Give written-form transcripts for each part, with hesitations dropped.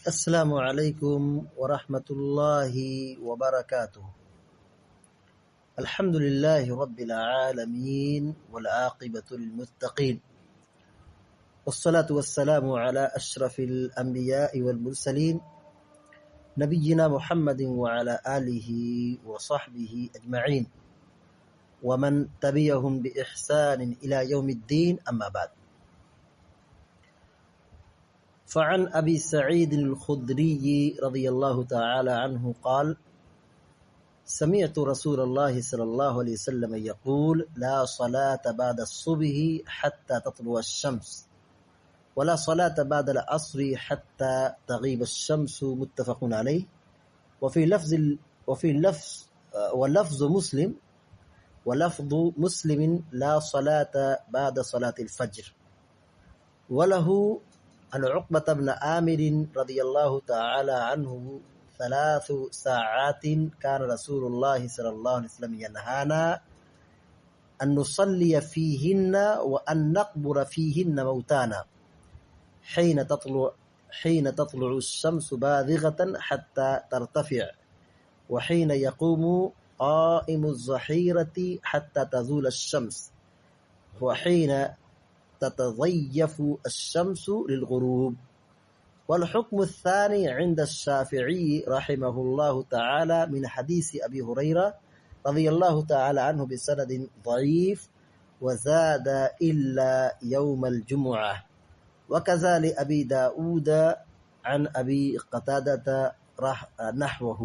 السلام علیکم ورحمۃ اللہ وبرکاتہ۔ الحمد للہ رب العالمین والعاقبۃ للمتقین، والصلاة والسلام علی اشرف الانبیاء والمرسلین، نبینا محمد وعلی آلہ وصحبہ اجمعین ومن تبعهم بإحسان إلى يوم الدین، اما بعد۔ فعن ابی سعید الخدری رضی اللہ تعالی عنہ قال سمعت رسول اللہ صلی اللہ علیہ وسلم یقول لا صلاة بعد الصبح حتى تطلع الشمس ولا صلاة بعد العصر حتى تغيب الشمس، متفق علیہ۔ ولفظ مسلم لا صلاة بعد صلاة الفجر۔ وله عن عقبة بن عامر رضي الله تعالى عنه 3 ساعات كان رسول الله صلى الله عليه وسلم ينهانا أن نصلي فيهن وأن نقبر فيهن موتانا حين تطلع الشمس بازغة حتى ترتفع، وحين يقوم قائم الظهيرة حتى تزول الشمس، وحين تتضيف الشمس للغروب۔ والحكم الثاني عند الشافعي رحمه الله تعالى من حديث أبي هريرة رضي الله تعالى عنه بسند ضعيف، وزاد إلا يوم الجمعة، وكذا لأبي داود عن أبي قتادة نحوه۔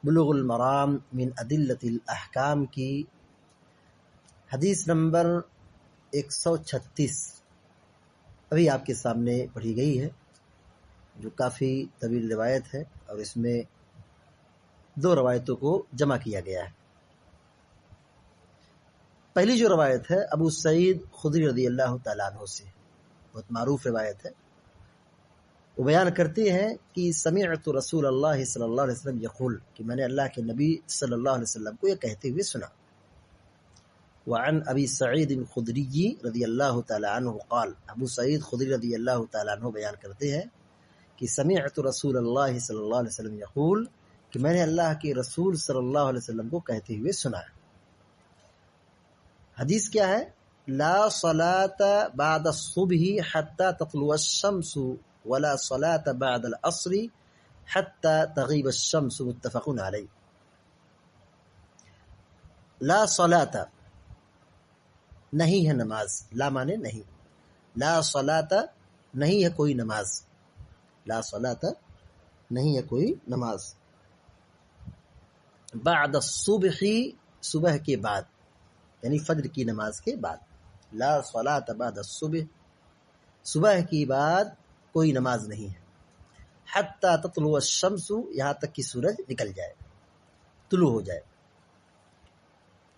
بلوغ المرام من أدلة الأحكام کی حدیث نمبر 136 ابھی آپ کے سامنے پڑھی گئی ہے، جو کافی طویل روایت ہے اور اس میں 2 روایتوں کو جمع کیا گیا ہے۔ پہلی جو روایت ہے ابو سعید خدری رضی اللہ تعالیٰ عنہ سے، بہت معروف روایت ہے۔ وہ بیان کرتے ہیں کہ سمعت رسول اللہ صلی اللہ علیہ وسلم یقول، کہ میں نے اللہ کے نبی صلی اللہ علیہ وسلم کو یہ کہتے ہوئے سنا۔ وعن ابی سعید الخدری رضی اللہ تعالی عنہ قال، ابو سعید خدری رضی اللہ تعالی عنہ بیان کرتے ہیں کہ سمعت رسول اللہ صلی اللہ علیہ وسلم یقول، کہ میں نے اللہ کے رسول صلی اللہ علیہ وسلم کو کہتے ہوئے سنا۔ حدیث کیا ہے؟ لا صلاة بعد الصبح حتى تطلع الشمس ولا صلاة بعد العصر حتى تغيب الشمس، متفق علیہ۔ لا صلاة نہیں ہے نماز، لا مانے نہیں، لا صلاۃ نہیں ہے کوئی نماز، لا صلاۃ نہیں ہے کوئی نماز، بعد الصبح صبح کے بعد، یعنی فجر کی نماز کے بعد، لا صلاۃ بعد الصبح صبح کی بعد کوئی نماز نہیں ہے، حتی تطلع الشمس یہاں تک کہ سورج نکل جائے، طلوع ہو جائے،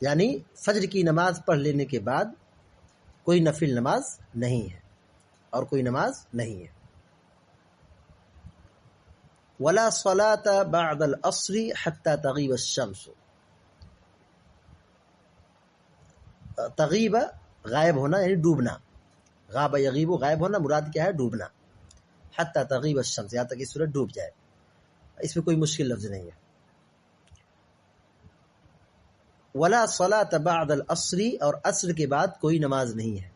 یعنی فجر کی نماز پڑھ لینے کے بعد کوئی نفل نماز نہیں ہے اور کوئی نماز نہیں ہے۔ ولا صلاة بعد العصر حتى تغيب الشمس، تغیب غائب ہونا یعنی ڈوبنا، غاب یغیب غائب ہونا، مراد کیا ہے؟ ڈوبنا۔ حتى تغیب الشمس یہاں تک کہ سورج ڈوب جائے، اس میں کوئی مشکل لفظ نہیں ہے۔ ولا صلاة بعد العصر اور عصر کے بعد کوئی نماز نہیں ہے،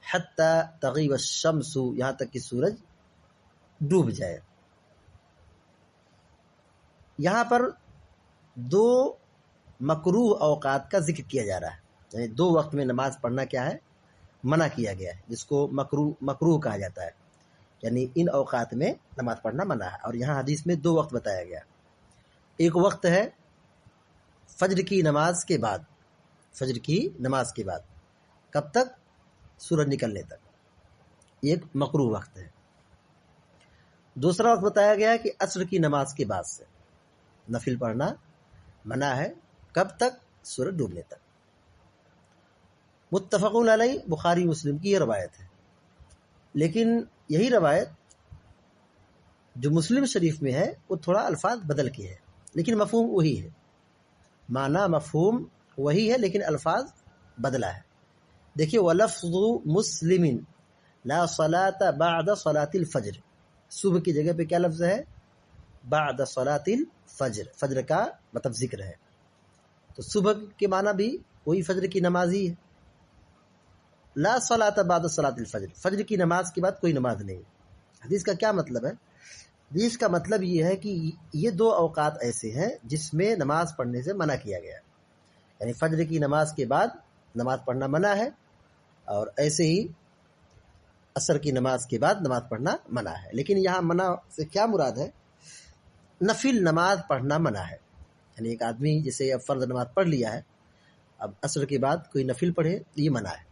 حتی تغیب الشمس یہاں تک کہ سورج ڈوب جائے۔ یہاں پر 2 مکروہ اوقات کا ذکر کیا جا رہا ہے، یعنی 2 وقت میں نماز پڑھنا کیا ہے؟ منع کیا گیا ہے، جس کو مکروہ کہا جاتا ہے، یعنی ان اوقات میں نماز پڑھنا منع ہے۔ اور یہاں حدیث میں 2 وقت بتایا گیا، ایک وقت ہے فجر کی نماز کے بعد، فجر کی نماز کے بعد کب تک؟ سورج نکلنے تک، ایک مکروہ وقت ہے۔ دوسرا وقت بتایا گیا ہے کہ عصر کی نماز کے بعد سے نفل پڑھنا منع ہے، کب تک؟ سورج ڈوبنے تک۔ متفق علیہ، بخاری مسلم کی یہ روایت ہے، لیکن یہی روایت جو مسلم شریف میں ہے وہ تھوڑا الفاظ بدل کے ہے، لیکن مفہوم وہی ہے، معنی مفہوم وہی ہے لیکن الفاظ بدلا ہے۔ دیکھیے، وَلَفْظُ مُسْلِمٍ لا صلاۃ بعد صلاۃ الفجر، صبح کی جگہ پہ کیا لفظ ہے؟ بعد صلاۃ الفجر، فجر کا مطلب ذکر ہے، تو صبح کے معنی بھی وہی فجر کی نماز ہی ہے۔ لا صلاۃ بعد صلاۃ الفجر، فجر کی نماز کے بعد کوئی نماز نہیں۔ حدیث کا کیا مطلب ہے؟ حدیث کا مطلب یہ ہے کہ یہ دو اوقات ایسے ہیں جس میں نماز پڑھنے سے منع کیا گیا ہے، یعنی فجر کی نماز کے بعد نماز پڑھنا منع ہے، اور ایسے ہی عصر کی نماز کے بعد نماز پڑھنا منع ہے۔ لیکن یہاں منع سے کیا مراد ہے؟ نفل نماز پڑھنا منع ہے، یعنی ایک آدمی جسے اب فرض نماز پڑھ لیا ہے، اب عصر کے بعد کوئی نفل پڑھے یہ منع ہے۔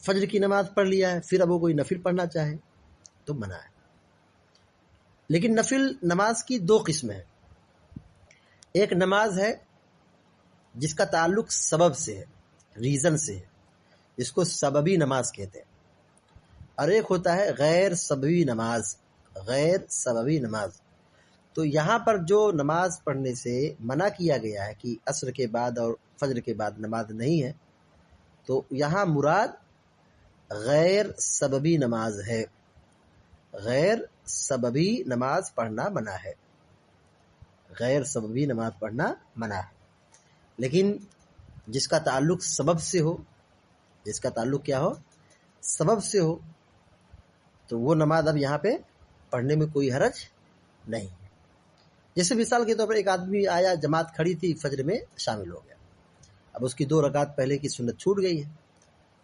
فجر کی نماز پڑھ لیا ہے، پھر اب وہ کوئی نفل پڑھنا چاہے تو منع ہے۔ لیکن نفل نماز کی دو قسمیں ہیں، ایک نماز ہے جس کا تعلق سبب سے ہے، ریزن سے ہے، جس کو سببی نماز کہتے ہیں، اور ایک ہوتا ہے غیر سببی نماز، غیر سببی نماز۔ تو یہاں پر جو نماز پڑھنے سے منع کیا گیا ہے کہ عصر کے بعد اور فجر کے بعد نماز نہیں ہے، تو یہاں مراد غیر سببی نماز ہے، غیر سببی نماز پڑھنا منع ہے، غیر سببی نماز پڑھنا منع ہے۔ لیکن جس کا تعلق سبب سے ہو، جس کا تعلق کیا ہو؟ سبب سے ہو، تو وہ نماز اب یہاں پہ پڑھنے میں کوئی حرج نہیں ہے۔ جیسے مثال کے طور پر ایک آدمی آیا، جماعت کھڑی تھی، فجر میں شامل ہو گیا، اب اس کی 2 رکعت پہلے کی سنت چھوٹ گئی ہے،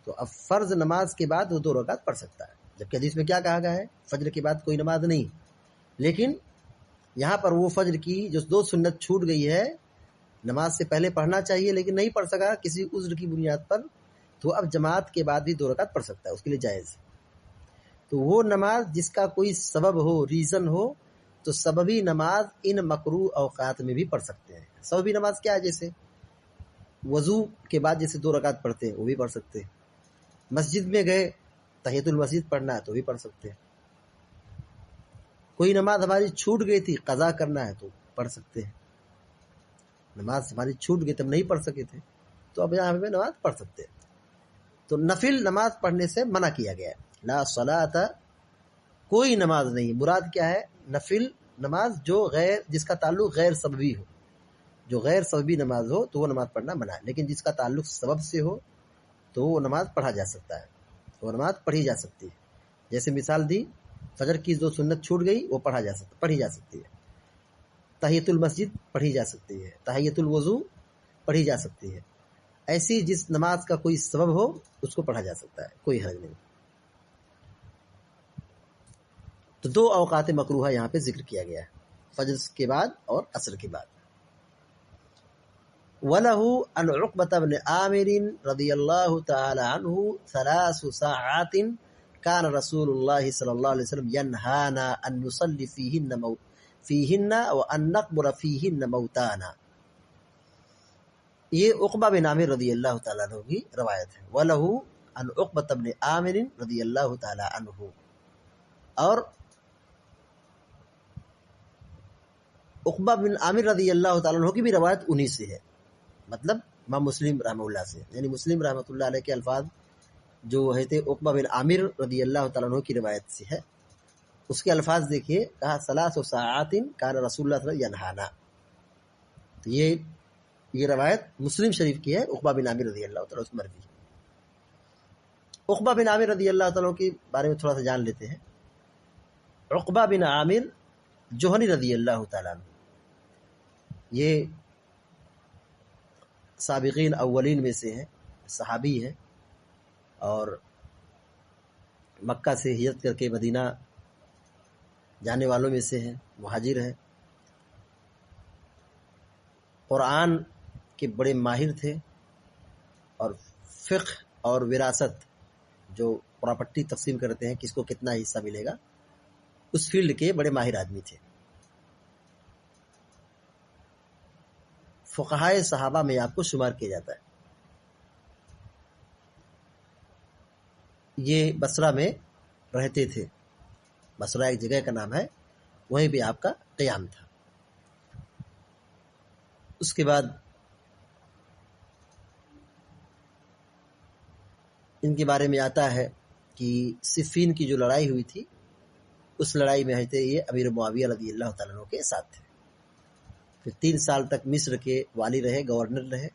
تو اب فرض نماز کے بعد وہ 2 رکعت پڑھ سکتا ہے، جبکہ حدیث میں کیا کہا گیا ہے؟ فجر کے بعد کوئی نماز نہیں۔ لیکن یہاں پر وہ فجر کی جو 2 سنت چھوٹ گئی ہے، نماز سے پہلے پڑھنا چاہیے لیکن نہیں پڑھ سکا کسی عذر کی بنیاد پر، تو اب جماعت کے بعد بھی 2 رکعت پڑھ سکتا ہے، اس کے لیے جائز ہے۔ تو وہ نماز جس کا کوئی سبب ہو، ریزن ہو، تو سببی نماز ان مکروہ اوقات میں بھی پڑھ سکتے ہیں۔ سببی نماز کیا ہے؟ جیسے وضو کے بعد جیسے 2 رکعت پڑھتے ہیں وہ بھی پڑھ سکتے ہیں، مسجد میں گئے تحیۃ المسجد پڑھنا ہے تو بھی پڑھ سکتے ہیں، کوئی نماز ہماری چھوٹ گئی تھی قضا کرنا ہے تو پڑھ سکتے ہیں، نماز ہماری چھوٹ گئی تم نہیں پڑھ سکے تھے تو اب یہاں ہمیں نماز پڑھ سکتے ہیں۔ تو نفل نماز پڑھنے سے منع کیا گیا ہے، لا صلاۃ، کوئی نماز نہیں۔ مراد کیا ہے؟ نفل نماز جو جس کا تعلق غیر سببی ہو، جو غیر سببی نماز ہو تو وہ نماز پڑھنا منع ہے، لیکن جس کا تعلق سبب سے ہو تو وہ نماز پڑھا جا سکتا ہے، وہ نماز پڑھی جا سکتی ہے۔ جیسے مثال دی، فجر کی جو سنت چھوٹ گئی وہ پڑھی جا سکتی ہے، تحیۃ المسجد پڑھی جا سکتی ہے، تحیۃ الوضو پڑھی جا سکتی ہے، ایسی جس نماز کا کوئی سبب ہو اس کو پڑھا جا سکتا ہے، کوئی حرج نہیں۔ تو 2 اوقات مکروہہ یہاں پہ ذکر کیا گیا ہے، فجر کے بعد اور عصر کے بعد۔ وَلَهُ عَنْ عُقْبَةَ بْنِ عَامِرٍ رضی اللہ تعالی عنہ 3 ساعات كان رسول اللہ صلی اللہ علیہ وسلم ينهانا أن نصلي فيهن وأن نقبر فيهن موتانا۔ یہ عقبہ بن عامر رضی اللہ تعالیٰ عنہ کی روایت ہے، وَلَهُ عَنْ عُقْبَةَ بْنِ عَامِرٍ رضی اللہ تعالیٰ عنہ، اور عقبہ بن عامر رضی اللہ تعالیٰ عنہ کی بھی روایت انہی سے ہے، مطلب امام مسلم رحمہ اللہ سے، یعنی مسلم رحمۃ اللہ علیہ کے الفاظ جو ہے تھے عقبہ بن عامر رضی اللہ تعالیٰ عنہ کی روایت سے ہے، اس کے الفاظ دیکھیے، کہا 3 ساعات كان رسول اللہ صلی اللہ علیہ وسلم ينهانا، تو یہ روایت مسلم شریف کی ہے، عقبہ بن عامر رضی اللہ تعالیٰ عنہ سے مروی۔ عقبہ بن عامر رضی اللہ تعالیٰ عنہ کے بارے میں تھوڑا سا جان لیتے ہیں۔ عقبہ بن عامر جوہنی رضی اللہ تعالیٰ عنہ، یہ سابقین اولین میں سے ہیں، صحابی ہیں، اور مکہ سے ہجرت کر کے مدینہ جانے والوں میں سے ہیں، مہاجر ہیں، قرآن کے بڑے ماہر تھے، اور فقہ اور وراثت جو پراپرٹی تقسیم کرتے ہیں کس کو کتنا حصہ ملے گا، اس فیلڈ کے بڑے ماہر آدمی تھے۔ فقہائے صحابہ میں آپ کو شمار کیا جاتا ہے۔ یہ بصرہ میں رہتے تھے، بصرہ ایک جگہ کا نام ہے، وہیں پہ آپ کا قیام تھا۔ اس کے بعد ان کے بارے میں آتا ہے کہ صفین کی جو لڑائی ہوئی تھی اس لڑائی میں حضرت یہ امیر معاویہ رضی اللہ تعالیٰ عنہ کے ساتھ تھے. پھر 3 سال تک مصر کے والی رہے، گورنر رہے،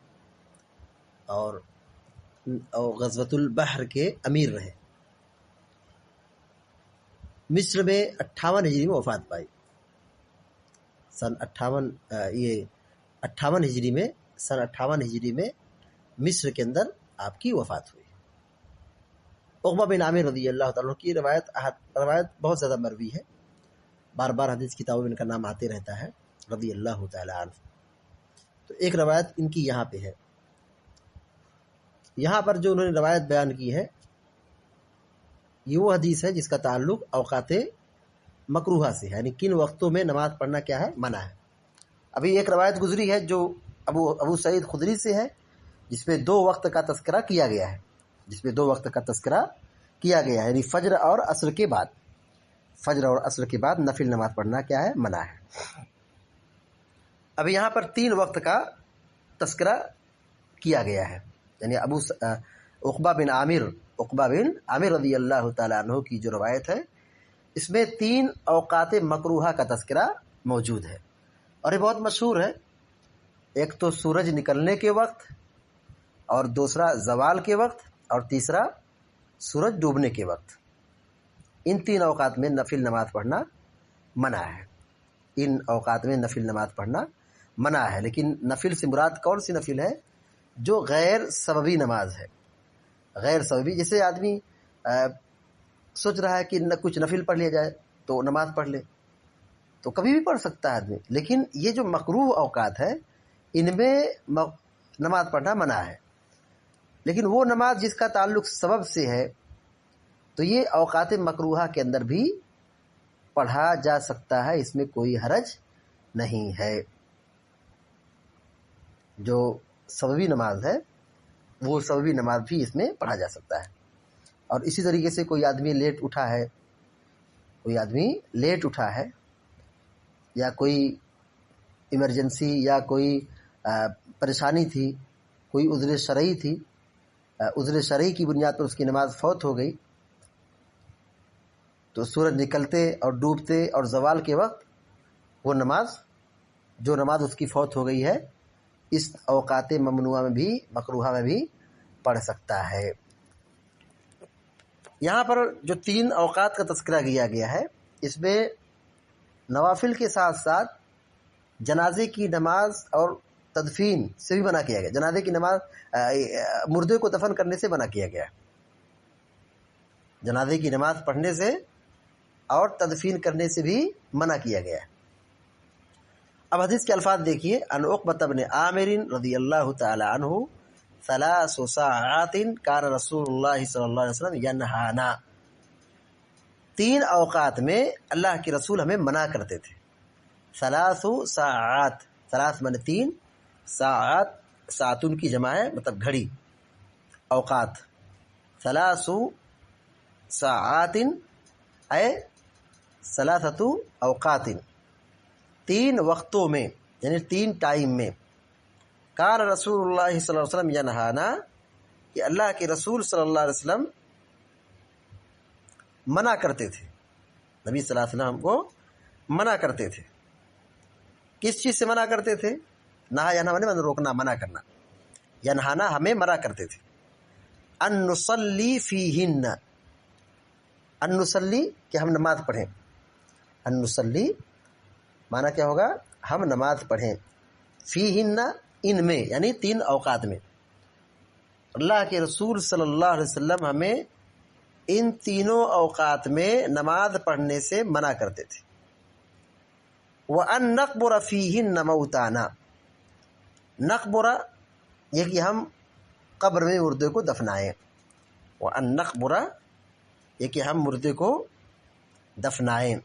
اور غزوۃ البحر کے امیر رہے. مصر میں 58 ہجری میں وفات پائی. سن 58 ہجری میں مصر کے اندر آپ کی وفات ہوئی. عقبہ بن عامر رضی اللہ تعالیٰ کی روایت بہت زیادہ مروی ہے، بار بار حدیث کتابوں میں ان کا نام آتے رہتا ہے رضی اللہ تعالیٰ عنہ. تو ایک روایت ان کی یہاں پہ ہے. یہاں پر جو انہوں نے روایت بیان کی ہے یہ وہ حدیث ہے جس کا تعلق اوقات مکروہہ سے ہے، یعنی کن وقتوں میں نماز پڑھنا کیا ہے، منع ہے. ابھی ایک روایت گزری ہے جو ابو سعید خدری سے ہے جس میں 2 وقت کا تذکرہ کیا گیا ہے، یعنی فجر اور عصر کے بعد نفل نماز پڑھنا کیا ہے، منع ہے. اب یہاں پر 3 وقت کا تذکرہ کیا گیا ہے، یعنی عقبہ بن عامر رضی اللہ تعالیٰ عنہ کی جو روایت ہے اس میں 3 اوقات مکروہہ کا تذکرہ موجود ہے، اور یہ بہت مشہور ہے. ایک تو سورج نکلنے کے وقت، اور دوسرا زوال کے وقت، اور تیسرا سورج ڈوبنے کے وقت. ان 3 اوقات میں نفل نماز پڑھنا منع ہے. لیکن نفل سے مراد کون سی نفل ہے؟ جو غیر سببی نماز ہے. غیر سببی، جیسے آدمی سوچ رہا ہے کہ کچھ نفل پڑھ لیا جائے تو نماز پڑھ لے، تو کبھی بھی پڑھ سکتا ہے آدمی. لیکن یہ جو مکروہ اوقات ہے ان میں نماز پڑھنا منع ہے. لیکن وہ نماز جس کا تعلق سبب سے ہے تو یہ اوقات مکروہہ کے اندر بھی پڑھا جا سکتا ہے، اس میں کوئی حرج نہیں ہے. جو سببی نماز ہے وہ سببی نماز بھی اس میں پڑھا جا سکتا ہے. اور اسی طریقے سے کوئی آدمی لیٹ اٹھا ہے یا کوئی ایمرجنسی یا کوئی پریشانی تھی، کوئی عذر شرعی تھی، عذر شرعی کی بنیاد پر اس کی نماز فوت ہو گئی، تو سورج نکلتے اور ڈوبتے اور زوال کے وقت وہ نماز اس کی فوت ہو گئی ہے اس اوقات ممنوعہ میں بھی، مکروہہ میں بھی پڑھ سکتا ہے. یہاں پر جو 3 اوقات کا تذکرہ کیا گیا ہے اس میں نوافل کے ساتھ ساتھ جنازے کی نماز اور تدفین سے بھی منع کیا گیا. جنازے کی نماز، مردے کو دفن کرنے سے منع کیا گیا، جنازے کی نماز پڑھنے سے اور تدفین کرنے سے بھی منع کیا گیا. اب حدیث کے الفاظ دیکھیے. ان عقبۃ بن عامر رضی اللہ تعالی عنہ 3 ساعات کان رسول اللہ صلی اللہ علیہ وسلم ینہانا. 3 اوقات میں اللہ کے رسول ہمیں منع کرتے تھے. 3 ساعات، 3 معنی 3، ساعات ساعتن کی جمع ہے، مطلب گھڑی، اوقات. 3 ساعات اے 3 اوقات، 3 وقتوں میں، یعنی 3 ٹائم میں. کان رسول اللہ صلی اللہ علیہ وسلم ینہانا، کہ اللہ کے رسول صلی اللہ علیہ وسلم منع کرتے تھے، نبی صلی اللہ علیہ وسلم کو منع کرتے تھے. کس چیز سے منع کرتے تھے؟ نہا ینہا معنی روکنا، منع کرنا. ینہانا ہمیں منع کرتے تھے. ان نصلی فیہن، ان نصلی کہ ہم نماز پڑھیں. ان نصلی معنی کیا ہوگا؟ ہم نماز پڑھیں. فیہن ان میں، یعنی 3 اوقات میں. اللہ کے رسول صلی اللہ علیہ وسلم ہمیں ان 3 اوقات میں نماز پڑھنے سے منع کرتے تھے. وَأَن نَقْبُرَ فِيهِنَّ مَوْتَانَا، نقبر یہ کہ ہم قبر میں مردے کو دفنائیں. وَأَن نَقْبُرَ یہ کہ ہم مردے کو دفنائیں.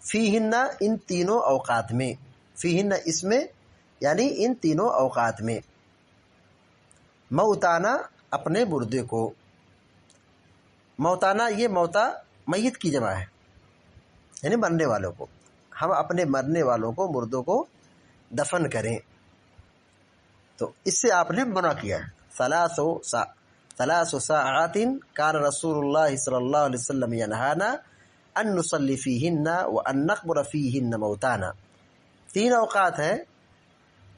فیہن ان 3 اوقات میں، فیہن اس میں یعنی ان 3 اوقات میں. موتانا اپنے مردے کو، موتانا یہ موتا میت کی جمع ہے، یعنی مرنے والوں کو. ہم اپنے مرنے والوں کو، مردوں کو دفن کریں. تو اس سے آپ نے منع کیا ہے. ثلاث ساعات كان رسول الله صلى الله عليه وسلم ينهانا ان نصلي فيهن وان نقبر فيهن موتانا. 3 اوقات ہیں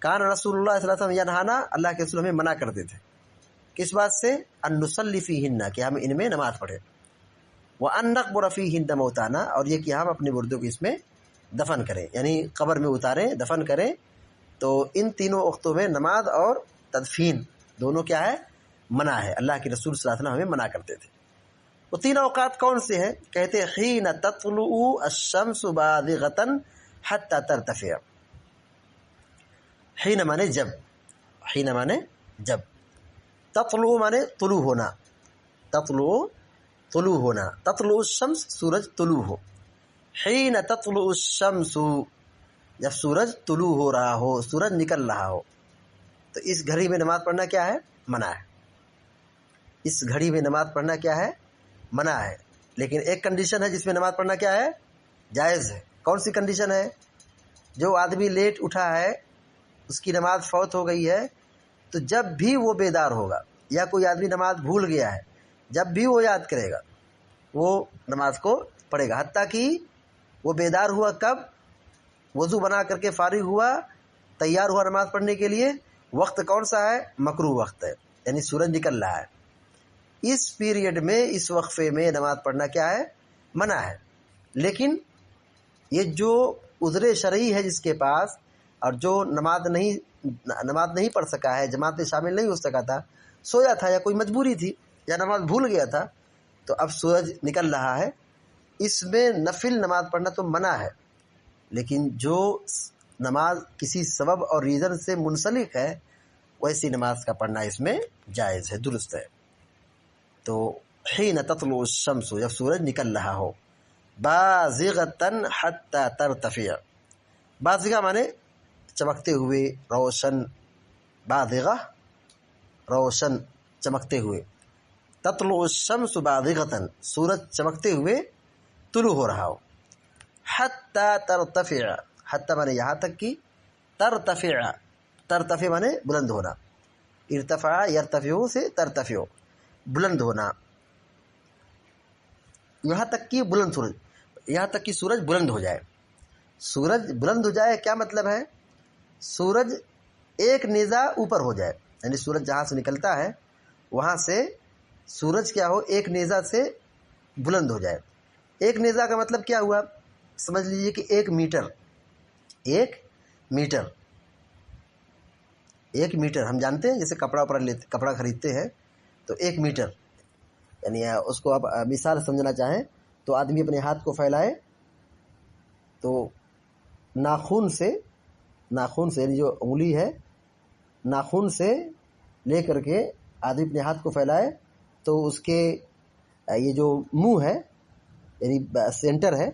کان رسول اللہ صلی اللہ علیہ وسلم ینہانا، اللہ کے رسول ہمیں منع کرتے تھے کس بات سے؟ ان نصلی فیہن، کہ ہم ان میں نماز پڑھیں، وان نقبر فیہن موتانا، اور یہ کہ ہم اپنے مردوں کو اس میں دفن کریں، یعنی قبر میں اتاریں، دفن کریں. تو ان تینوں وقتوں میں نماز اور تدفین دونوں کیا ہے؟ منع ہے. اللہ کے رسول صلی اللہ علیہ وسلم ہمیں منع کرتے تھے. وہ 3 اوقات کون سے ہیں؟ کہتے ہیں حین تطلع الشمس بازغۃ حتی ترتفع. حین مانے جب، حین مانے جب، تطلع مانے طلوع ہونا، تطلع طلوع ہونا، تطلع الشمس سورج طلوع ہو. حین تطلع الشمس جب سورج طلوع ہو رہا ہو، سورج نکل رہا ہو، تو اس گھڑی میں نماز پڑھنا کیا ہے؟ منع ہے. اس گھڑی میں نماز پڑھنا کیا ہے؟ منع ہے. لیکن ایک کنڈیشن ہے جس میں نماز پڑھنا کیا ہے؟ جائز ہے. کون سی کنڈیشن ہے؟ جو آدمی لیٹ اٹھا ہے، اس کی نماز فوت ہو گئی ہے، تو جب بھی وہ بیدار ہوگا، یا کوئی آدمی نماز بھول گیا ہے، جب بھی وہ یاد کرے گا وہ نماز کو پڑھے گا. حتیٰ کہ وہ بیدار ہوا کب؟ وضو بنا کر کے فارغ ہوا، تیار ہوا نماز پڑھنے کے لیے، وقت کون سا ہے؟ مکروہ وقت ہے، یعنی سورج نکل رہا ہے. اس پیریڈ میں، اس وقفے میں نماز پڑھنا کیا ہے؟ منع ہے. لیکن یہ جو عذر شرعی ہے جس کے پاس، اور جو نماز نہیں پڑھ سکا ہے، جماعت میں شامل نہیں ہو سکا تھا، سویا تھا، یا کوئی مجبوری تھی، یا نماز بھول گیا تھا، تو اب سورج نکل رہا ہے، اس میں نفل نماز پڑھنا تو منع ہے. لیکن جو نماز کسی سبب اور ریزن سے منسلک ہے، ویسی نماز کا پڑھنا اس میں جائز ہے، درست ہے. تو حین تطلع الشمس جب سورج نکل رہا ہو، بازغۃ حتی ترتفع. بازغہ مانے چمکتے ہوئے، روشن، بازغہ روشن، چمکتے ہوئے. تطلع الشمس بازغۃ سورج چمکتے ہوئے طلوع ہو رہا ہو. حتی ترتفع، حتی مانے یہاں تک کہ، ترتفع، ترتفع مانے بلند ہونا، ارتفع یرتفع سے ترتفع، بلند ہونا. یہاں تک کہ بلند سورج، یہاں تک کہ سورج بلند ہو جائے. سورج بلند ہو جائے کیا مطلب ہے؟ سورج ایک نیزہ اوپر ہو جائے، یعنی سورج جہاں سے نکلتا ہے وہاں سے سورج کیا ہو؟ ایک نیزہ سے بلند ہو جائے. ایک نیزہ کا مطلب کیا ہوا؟ سمجھ لیجئے کہ 1 میٹر، 1 میٹر، 1 میٹر ہم جانتے ہیں، جیسے کپڑا خریدتے ہیں تو 1 میٹر، یعنی اس کو آپ مثال سمجھنا چاہیں تو آدمی اپنے ہاتھ کو پھیلائے تو ناخن سے، یعنی جو انگلی ہے، ناخن سے لے کر کے آدمی اپنے ہاتھ کو پھیلائے تو اس کے یہ جو منہ ہے، یعنی سینٹر ہے،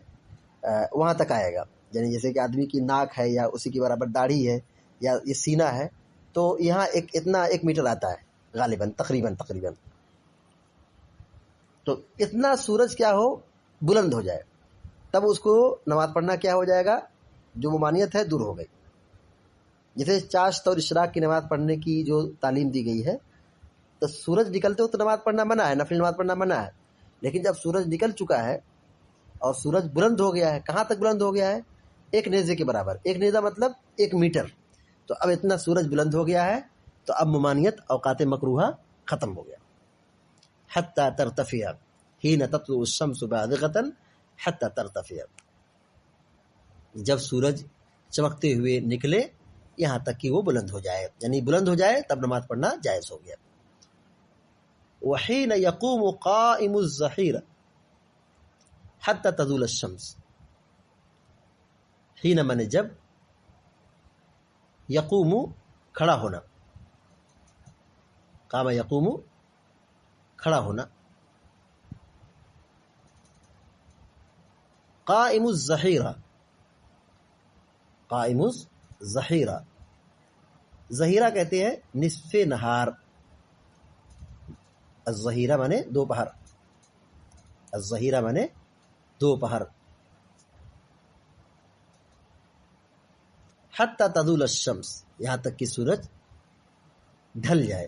وہاں تک آئے گا. یعنی جیسے کہ آدمی کی ناک ہے، یا اسی کے برابر داڑھی ہے، یا یہ سینہ ہے، تو یہاں اتنا 1 میٹر آتا ہے غالباً، تقریباً. تو اتنا سورج کیا ہو؟ بلند ہو جائے، تب اس کو نماز پڑھنا کیا ہو جائے گا؟ جو ممانعت ہے دور ہو گئی. جیسے چاشت اور اشراق کی نماز پڑھنے کی جو تعلیم دی گئی ہے، تو سورج نکلتے ہو تو نماز پڑھنا منع ہے، نفل نماز پڑھنا منع ہے. لیکن جب سورج نکل چکا ہے اور سورج بلند ہو گیا ہے، کہاں تک بلند ہو گیا ہے؟ 1 نیزے کے برابر. 1 نیزہ مطلب 1 میٹر. تو اب اتنا سورج بلند ہو گیا ہے، تو اب ممانعت، اوقات مکروہہ ختم ہو گیا. حتی ترتفع حین تطلع الشمس بازغۃ حتی ترتفع، جب سورج چمکتے ہوئے نکلے یہاں تک کہ وہ بلند ہو جائے، یعنی بلند ہو جائے تب نماز پڑھنا جائز ہو گیا. وحین یقوم قائم الظہیرہ حتی تزول الشمس. حین مانے جب، یقوم کھڑا ہونا، قام یقوم کھڑا ہونا، قائم الظہیرہ، قائم الظہیرہ، ظہیرہ کہتے ہیں نصف نہار. الظہیرہ مانے دوپہر، الظہیرہ مانے دوپہر. حتی تزول الشمس یہاں تک کہ سورج ڈھل جائے.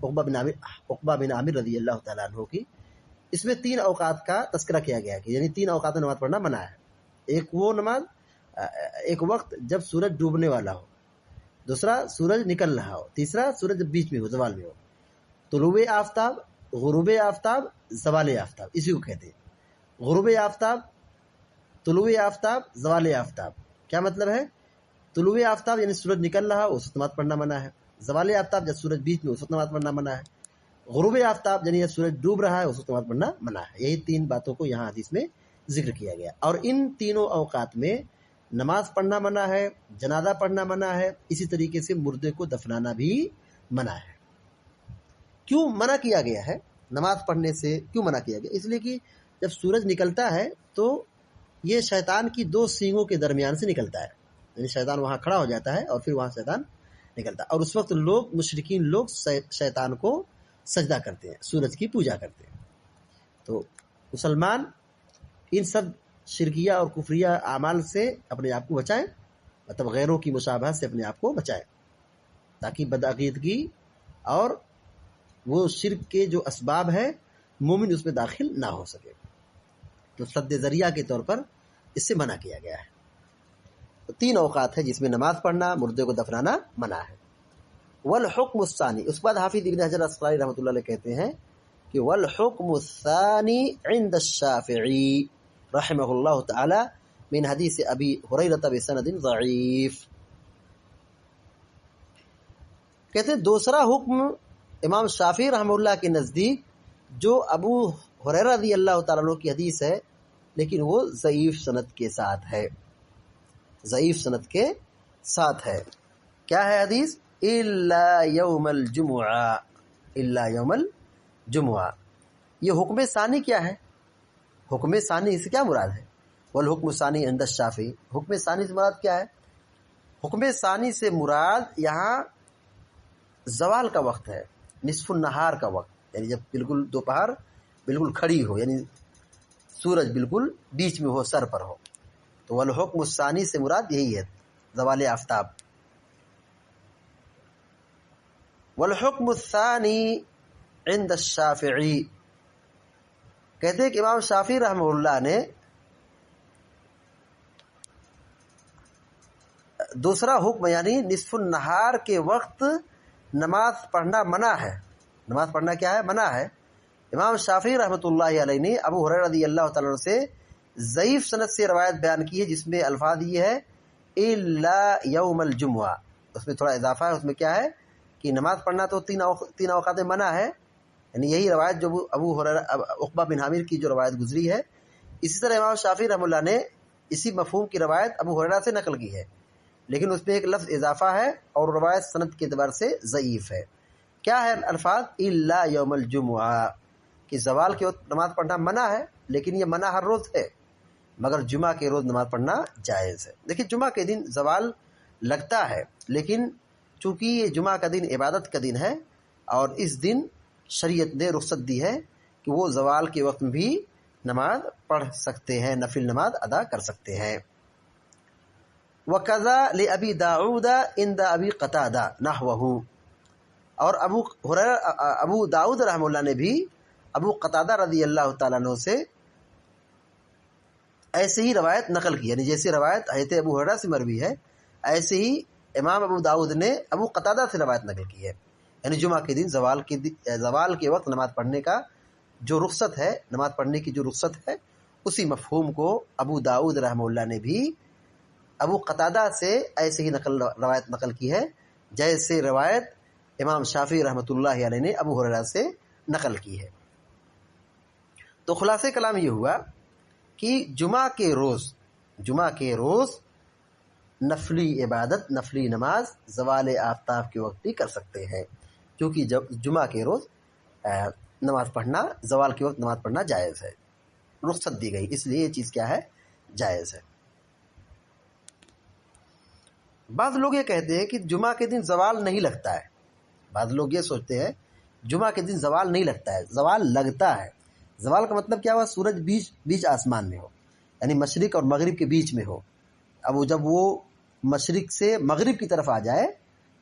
عقبہ بن عامر رضی اللہ تعالیٰ عنہ کی، اس میں 3 اوقات کا تذکرہ کیا گیا کہ یعنی 3 اوقات میں نماز پڑھنا منع ہے۔ ایک وہ نماز، ایک وقت جب سورج ڈوبنے والا ہو، دوسرا سورج نکل رہا ہو، تیسرا سورج جب بیچ میں ہو، زوال میں ہو۔ طلوع آفتاب، غروب آفتاب، زوال آفتاب، اسی کو کہتے ہیں۔ غروب آفتاب، طلوع آفتاب، زوال آفتاب، کیا مطلب ہے؟ طلوع آفتاب یعنی سورج نکل رہا ہو، اس وقت نماز پڑھنا منع ہے۔ زوال آفتاب جب سورج بیچ میں، اس وقت نماز پڑھنا منع ہے۔ غروب آفتاب یعنی جب سورج ڈوب رہا ہے، اس وقت نماز پڑھنا منع ہے۔ یہی 3 باتوں کو یہاں حدیث میں ذکر کیا گیا، اور ان تینوں اوقات میں نماز پڑھنا منع ہے، جنازہ پڑھنا منع ہے، اسی طریقے سے مردے کو دفنانا بھی منع ہے۔ کیوں منع کیا گیا ہے؟ نماز پڑھنے سے کیوں منع کیا گیا؟ اس لیے کہ جب سورج نکلتا ہے تو یہ شیطان کی 2 سینگوں کے درمیان سے نکلتا ہے، یعنی شیطان وہاں کھڑا ہو جاتا ہے اور پھر وہاں شیطان نکلتا ہے، اور اس وقت مشرکین لوگ شیطان کو سجدہ کرتے ہیں، سورج کی پوجا کرتے ہیں۔ تو مسلمان ان سب شرکیہ اور کفریہ اعمال سے اپنے آپ کو بچائیں، مطلب غیروں کی مشابہت سے اپنے آپ کو بچائیں، تاکہ بدعقیدگی اور وہ شرک کے جو اسباب ہے مومن اس میں داخل نہ ہو سکے۔ تو سد ذریعہ کے طور پر اس سے منع کیا گیا ہے۔ تو 3 اوقات ہے جس میں نماز پڑھنا، مردے کو دفنانا منع ہے۔ والحکم الثانی، اس کے بعد حافظ ابن حجر الاسقلانی رحمۃ اللہ علیہ کہتے ہیں کہ والحکم الثانی عند الشافعی رحمہ اللہ تعالی من حدیث ابی ہریرہ بسند ضعیف، کہتے ہیں دوسرا حکم امام شافعی رحمہ اللہ کے نزدیک جو ابو ہریرہ رضی اللہ تعالیٰ عنہ کی حدیث ہے، لیکن وہ ضعیف سند کے ساتھ ہے، ضعیف سند کے ساتھ ہے۔ کیا ہے حدیث؟ الا یوم الجمعہ، الا یوم الجمعہ۔ یہ حکم ثانی کیا ہے؟ حکم ثانی سے کیا مراد ہے؟ والحکم ثانی عند الشافعی، حکم ثانی سے مراد کیا ہے؟ حکم ثانی سے مراد یہاں زوال کا وقت ہے، نصف النہار کا وقت، یعنی جب بالکل دوپہر بالکل کھڑی ہو، یعنی سورج بالکل بیچ میں ہو، سر پر ہو، تو والحکم الثانی سے مراد یہی ہے، زوال آفتاب۔ والحکم الثانی عند الشافعی، کہتے ہیں کہ امام شافعی رحمہ اللہ نے دوسرا حکم یعنی نصف النہار کے وقت نماز پڑھنا منع ہے۔ نماز پڑھنا کیا ہے؟ منع ہے۔ امام شافعی رحمۃ اللہ علیہ نے ابو ہریرہ رضی اللہ تعالیٰ عنہ سے ضعیف سند سے روایت بیان کی ہے، جس میں الفاظ یہ ہے الا یوم الجمعہ، اس میں تھوڑا اضافہ ہے، اس میں کیا ہے کہ نماز پڑھنا تو 3 اوقات میں منع ہے، یعنی یہی روایت جو ابو ہریرہ عقبہ بن عامر کی جو روایت گزری ہے، اسی طرح امام شافعی رحمہ اللہ نے اسی مفہوم کی روایت ابو ہریرہ سے نقل کی ہے، لیکن اس میں ایک لفظ اضافہ ہے اور روایت سند کے اعتبار سے ضعیف ہے۔ کیا ہے الفاظ؟ الا یوم الجمعہ، کہ زوال کے وقت نماز پڑھنا منع ہے، لیکن یہ منع ہر روز ہے، مگر جمعہ کے روز نماز پڑھنا جائز ہے۔ دیکھیں جمعہ کے دن زوال لگتا ہے، لیکن چونکہ یہ جمعہ کا دن عبادت کا دن ہے، اور اس دن شریعت نے رخصت دی ہے کہ وہ زوال کے وقت میں بھی نماز پڑھ سکتے ہیں، نفل نماز ادا کر سکتے ہیں۔ وَقَضَى لِأَبِي دَاؤُدَ عِنْدَ أَبِي قَتَادَةَ نَحْوَهُ، اور ابو داؤد رحمہ اللہ نے بھی ابو قتادہ رضی اللہ تعالیٰ عنہ سے ایسے ہی روایت نقل کی، یعنی جیسے روایت حضرت ابو ہریرہ سے مروی ہے، ایسے ہی امام ابو داؤد نے ابو قتادہ سے روایت نقل کی ہے، یعنی جمعہ کے دن زوال کے وقت نماز پڑھنے کا جو رخصت ہے، نماز پڑھنے کی جو رخصت ہے، اسی مفہوم کو ابو داؤد رحمہ اللہ نے بھی ابو قتادہ سے ایسے ہی روایت نقل کی ہے، جیسے روایت امام شافعی رحمۃ اللہ علیہ نے ابو ہریرہ سے نقل کی ہے۔ تو خلاصہ کلام یہ ہوا کہ جمعہ کے روز نفلی عبادت، نفلی نماز زوال آفتاب کے وقت بھی کر سکتے ہیں، کیونکہ جمعہ کے روز نماز پڑھنا، زوال کے وقت نماز پڑھنا جائز ہے، رخصت دی گئی، اس لیے یہ چیز کیا ہے؟ جائز ہے۔ بعض لوگ یہ کہتے ہیں کہ جمعہ کے دن زوال نہیں لگتا ہے، بعض لوگ یہ سوچتے ہیں جمعہ کے دن زوال نہیں لگتا ہے، زوال لگتا ہے۔ زوال کا مطلب کیا ہوا؟ سورج بیچ آسمان میں ہو، یعنی مشرق اور مغرب کے بیچ میں ہو۔ اب جب وہ مشرق سے مغرب کی طرف آ جائے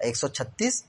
136,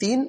3